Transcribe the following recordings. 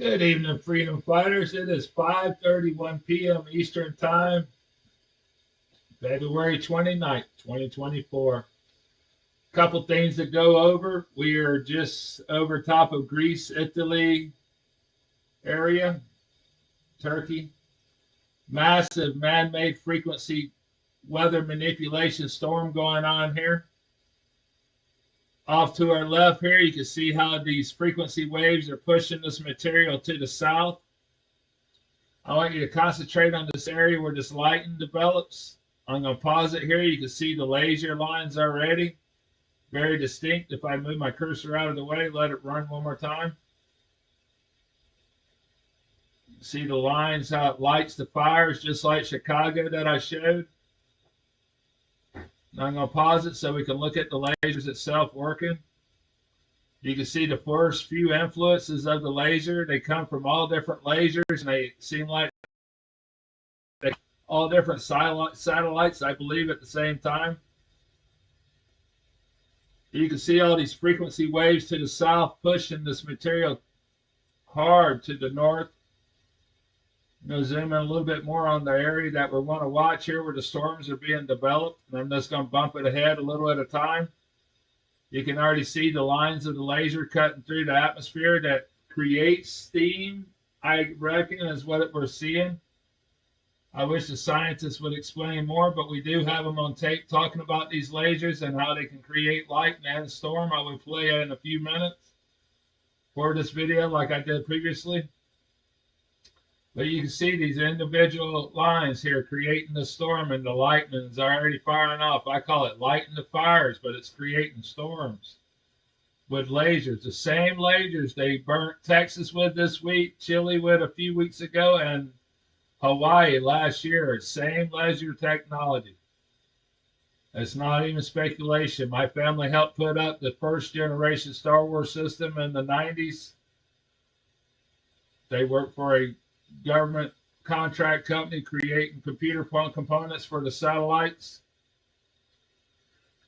Good evening, freedom fighters. It is 5:31 p.m. Eastern Time, February 29th, 2024. Couple things to go over. We are just over top of Greece, Italy area, Turkey. Massive man-made frequency weather manipulation storm going on here. Off to our left here, you can see how these frequency waves are pushing this material to the south. I want you to concentrate on this area where this lighting develops. I'm going to pause it here. You can see the laser lines already. Very distinct. If I move my cursor out of the way, let it run one more time. See the lines, how it lights the fires, just like Chicago that I showed. Now I'm going to pause it so we can look at the lasers itself working. You can see the first few influences of the laser. They come from all different lasers, and they seem like all different satellites, I believe, at the same time. You can see all these frequency waves to the south pushing this material hard to the north. I'm going to zoom in a little bit more on the area that we want to watch here where the storms are being developed. And I'm just going to bump it ahead a little at a time. You can already see the lines of the laser cutting through the atmosphere that creates steam, I reckon, is what we're seeing. I wish the scientists would explain more, but we do have them on tape talking about these lasers and how they can create light and storm. I will play it in a few minutes for this video like I did previously. But you can see these individual lines here creating the storm, and the lightning is already firing off. I call it lighting the fires, but it's creating storms with lasers. The same lasers they burnt Texas with this week, Chile with a few weeks ago, and Hawaii last year. Same laser technology. It's not even speculation. My family helped put up the first generation Star Wars system in the 90s. They worked for a government contract company creating computer components for the satellites.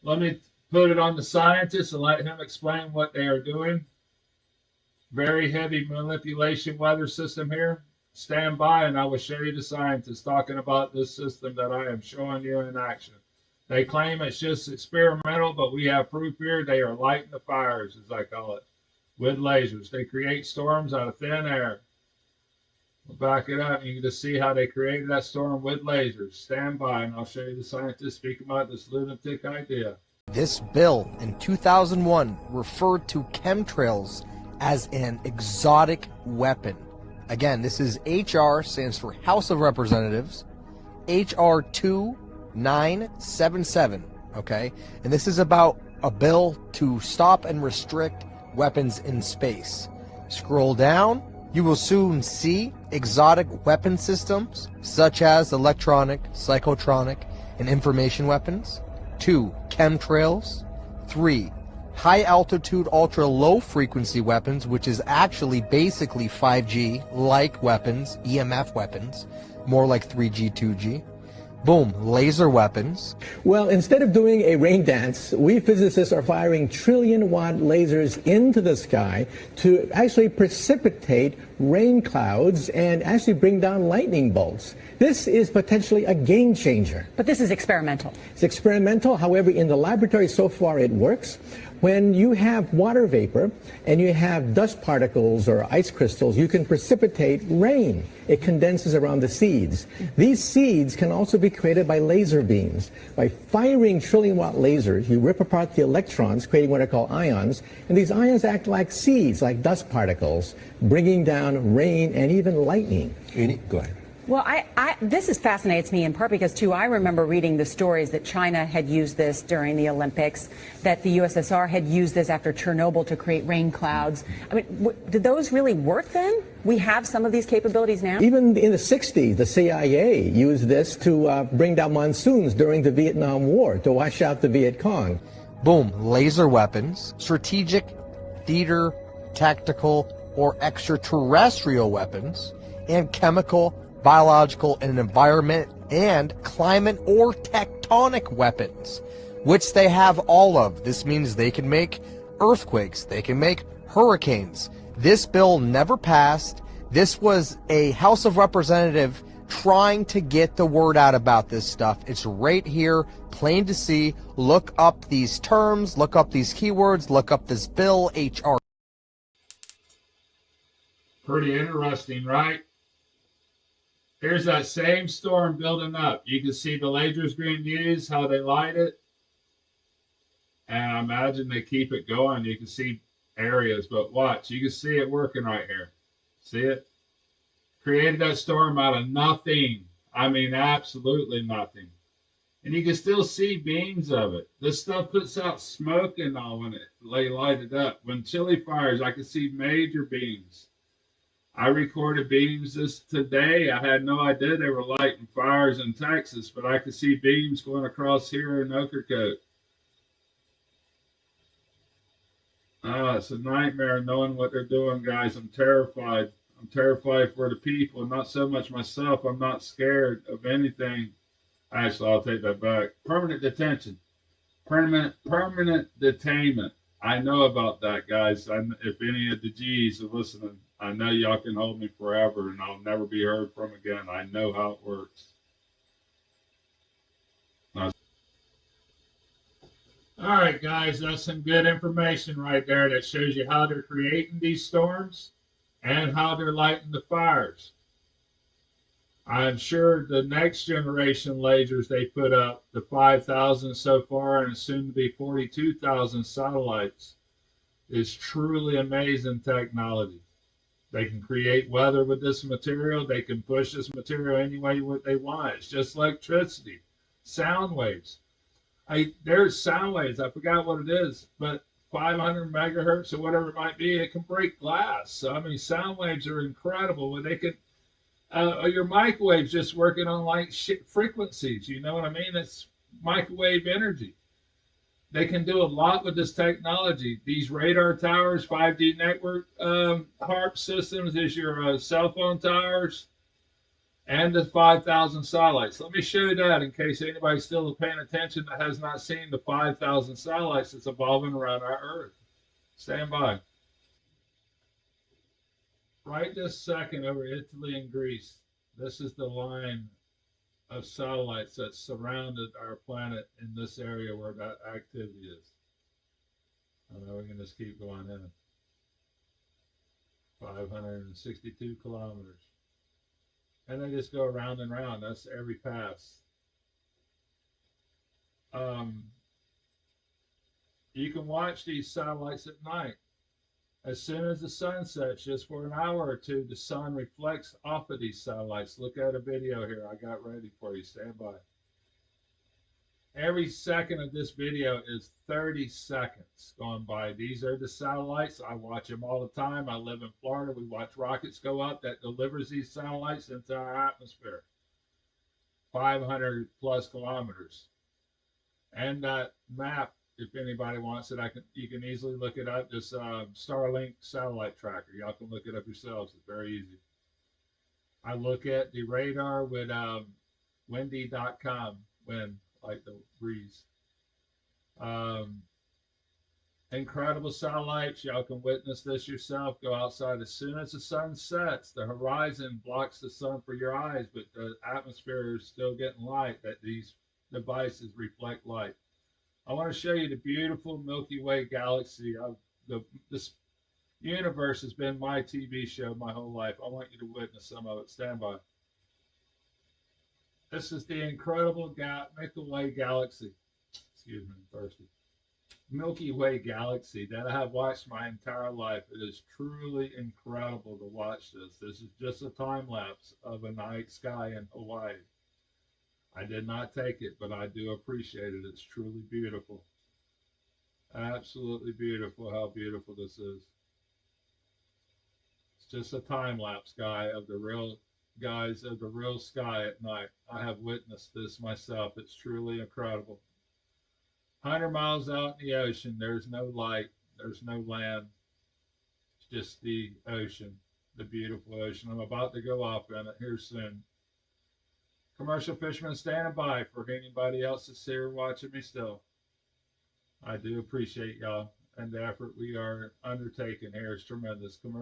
Let me put it on the scientists and let him explain what they are doing. Very heavy manipulation weather system here. Stand by and I will show you the scientists talking about this system that I am showing you in action. They claim it's just experimental, but we have proof here. They are lighting the fires, as I call it, with lasers. They create storms out of thin air. We'll back it up and you can just see how they created that storm with lasers. Stand by and I'll show you the scientists speaking about this lunatic idea. This bill in 2001 referred to chemtrails as an exotic weapon. Again, this is HR, stands for House of Representatives, HR 2977, okay? And this is about a bill to stop and restrict weapons in space. Scroll down. You will soon see exotic weapon systems such as electronic, psychotronic, and information weapons. 2. Chemtrails. 3. High altitude, ultra low frequency weapons, which is actually basically 5G like weapons, EMF weapons, more like 3G, 2G. Boom, laser weapons. Well, instead of doing a rain dance, we physicists are firing trillion-watt lasers into the sky to actually precipitate rain clouds and actually bring down lightning bolts. This is potentially a game changer. But this is experimental. It's experimental. However, in the laboratory so far it works. When you have water vapor and you have dust particles or ice crystals, you can precipitate rain. It condenses around the seeds. These seeds can also be created by laser beams. By firing trillion-watt lasers, you rip apart the electrons, creating what are called ions, and these ions act like seeds, like dust particles, bringing down rain and even lightning. Go ahead. Well, this fascinates me in part because, too, I remember reading the stories that China had used this during the Olympics, that the USSR had used this after Chernobyl to create rain clouds. I mean, did those really work then? We have some of these capabilities now? Even in the 60s, the CIA used this to bring down monsoons during the Vietnam War, to wash out the Viet Cong. Boom, laser weapons, strategic, theater, tactical, or extraterrestrial weapons, and chemical, biological, and environment and climate or tectonic weapons, which they have all of. This means they can make earthquakes, they can make hurricanes, This bill never passed. This was a House of Representative trying to get the word out about this stuff. It's right here, plain to see. Look up these terms, look up these keywords, look up this bill, HR. Pretty interesting, right? Here's that same storm building up. You can see the lasers being used, how they light it. And I imagine they keep it going. You can see areas, but watch. You can see it working right here. See it? Created that storm out of nothing. I mean, absolutely nothing. And you can still see beams of it. This stuff puts out smoke and all when they light it up. When chili fires, I can see major beams. I recorded beams this today. I had no idea they were lighting fires in Texas, but I could see beams going across here in Ocracoke. It's a nightmare knowing what they're doing, guys. I'm terrified. I'm terrified for the people, not so much myself. I'm not scared of anything. Actually, I'll take that back. Permanent detention. Permanent detainment. I know about that, guys. If any of the G's are listening, I know y'all can hold me forever and I'll never be heard from again. I know how it works. All right, guys, that's some good information right there that shows you how they're creating these storms and how they're lighting the fires. I'm sure the next generation lasers they put up, the 5,000 so far and soon to be 42,000 satellites, is truly amazing technology. They can create weather with this material. They can push this material any way they want. It's just electricity, sound waves. There's sound waves. I forgot what it is, but 500 megahertz or whatever it might be, it can break glass. So, I mean, sound waves are incredible. When they can, your microwaves just working on like frequencies. You know what I mean? That's microwave energy. They can do a lot with this technology. These radar towers, 5G network HARP systems is your cell phone towers, and the 5,000 satellites. Let me show you that in case anybody's still paying attention that has not seen the 5,000 satellites that's evolving around our Earth. Stand by. Right this second over Italy and Greece, this is the line of satellites that surrounded our planet in this area where that activity is. I know we can just keep going in. 562 kilometers. And they just go around and around. That's every pass. You can watch these satellites at night. As soon as the sun sets, just for an hour or two, the sun reflects off of these satellites. Look at a video here I got ready for you. Stand by. Every second of this video is 30 seconds going by. These are the satellites. I watch them all the time. I live in Florida. We watch rockets go up that delivers these satellites into our atmosphere. 500 plus kilometers. And that map, if anybody wants it, you can easily look it up. Just Starlink satellite tracker. Y'all can look it up yourselves. It's very easy. I look at the radar with windy.com, wind, like the breeze. Incredible satellites. Y'all can witness this yourself. Go outside. As soon as the sun sets, the horizon blocks the sun for your eyes, but the atmosphere is still getting light, that these devices reflect light. I want to show you the beautiful Milky Way galaxy. This universe has been my TV show my whole life. I want you to witness some of it. Stand by. This is the incredible Milky Way galaxy. Excuse me, I'm thirsty. Milky Way galaxy that I have watched my entire life. It is truly incredible to watch this. This is just a time lapse of a night sky in Hawaii. I did not take it, but I do appreciate it. It's truly beautiful. Absolutely beautiful how beautiful this is. It's just a time lapse, guys of the real sky at night. I have witnessed this myself. It's truly incredible. 100 miles out in the ocean, there's no light, there's no land. It's just the ocean, the beautiful ocean. I'm about to go off in it here soon. Commercial fishermen standing by for anybody else that's here watching me still. I do appreciate y'all, and the effort we are undertaking here is tremendous. Commercial